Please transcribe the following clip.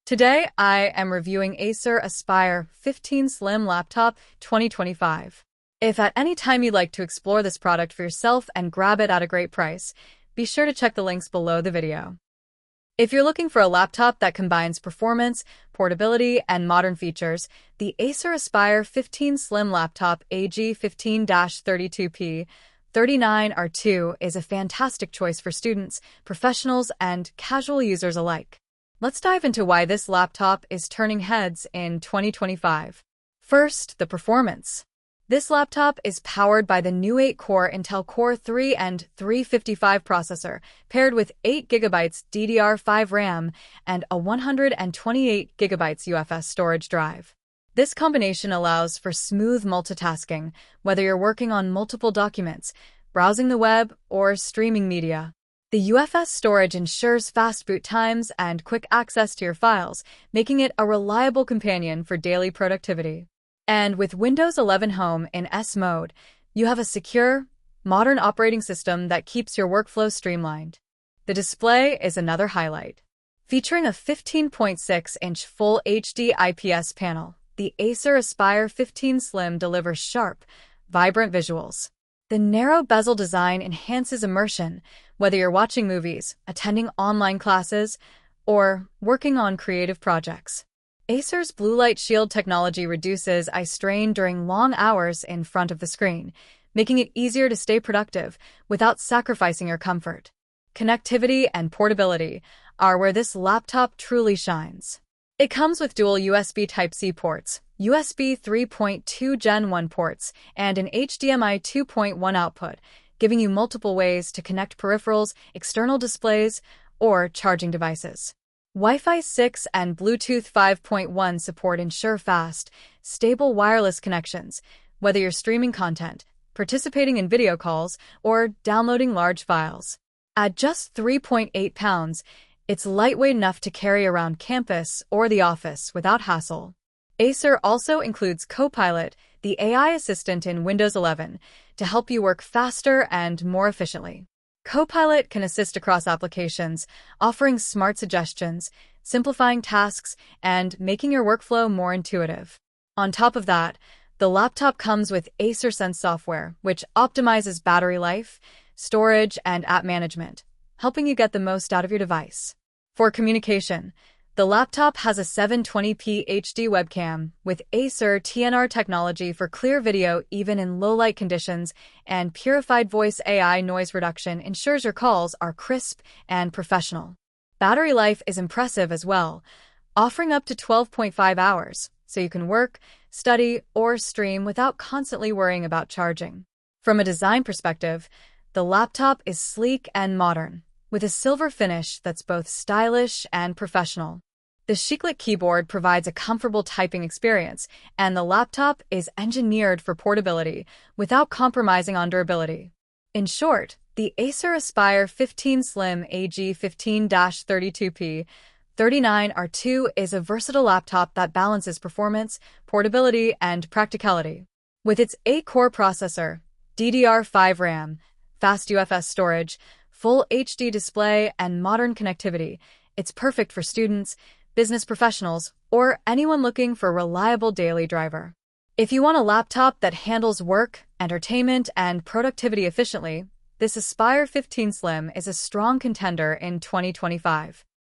Today, I am reviewing Acer Aspire 15 Slim Laptop 2025. If at any time you'd like to explore this product for yourself and grab it at a great price, be sure to check the links below the video. If you're looking for a laptop that combines performance, portability, and modern features, the Acer Aspire 15 Slim Laptop AG15-32P-39R2 is a fantastic choice for students, professionals, and casual users alike. Let's dive into why this laptop is turning heads in 2025. First, the performance. This laptop is powered by the new 8-core Intel Core 3 and 355 processor, paired with 8GB DDR5 RAM and a 128GB UFS storage drive. This combination allows for smooth multitasking, whether you're working on multiple documents, browsing the web, or streaming media. The UFS storage ensures fast boot times and quick access to your files, making it a reliable companion for daily productivity. And with Windows 11 Home in S mode, you have a secure, modern operating system that keeps your workflow streamlined. The display is another highlight. Featuring a 15.6-inch Full HD IPS panel, the Acer Aspire 15 Slim delivers sharp, vibrant visuals. The narrow bezel design enhances immersion, whether you're watching movies, attending online classes, or working on creative projects. Acer's BluelightShield technology reduces eye strain during long hours in front of the screen, making it easier to stay productive without sacrificing your comfort. Connectivity and portability are where this laptop truly shines. It comes with dual USB Type-C ports, USB 3.2 Gen 1 ports, and an HDMI 2.1 output, giving you multiple ways to connect peripherals, external displays, or charging devices. Wi-Fi 6 and Bluetooth 5.1 support ensure fast, stable wireless connections, whether you're streaming content, participating in video calls, or downloading large files. At just 3.8 pounds, it's lightweight enough to carry around campus or the office without hassle. Acer also includes Copilot, the AI assistant in Windows 11, to help you work faster and more efficiently. Copilot can assist across applications, offering smart suggestions, simplifying tasks, and making your workflow more intuitive. On top of that, the laptop comes with Acer Sense software, which optimizes battery life, storage, and app management, helping you get the most out of your device. For communication, the laptop has a 720p HD webcam with Acer TNR technology for clear video even in low-light conditions, and purified voice AI noise reduction ensures your calls are crisp and professional. Battery life is impressive as well, offering up to 12.5 hours, so you can work, study, or stream without constantly worrying about charging. From a design perspective, the laptop is sleek and modern, with a silver finish that's both stylish and professional. The chiclet keyboard provides a comfortable typing experience, and the laptop is engineered for portability without compromising on durability. In short, the Acer Aspire 15 Slim AG15-32P-39R2 is a versatile laptop that balances performance, portability, and practicality. With its 8-core processor, DDR5 RAM, fast UFS storage, full HD display, and modern connectivity, it's perfect for students, business professionals, or anyone looking for a reliable daily driver. If you want a laptop that handles work, entertainment, and productivity efficiently, this Aspire 15 Slim is a strong contender in 2025.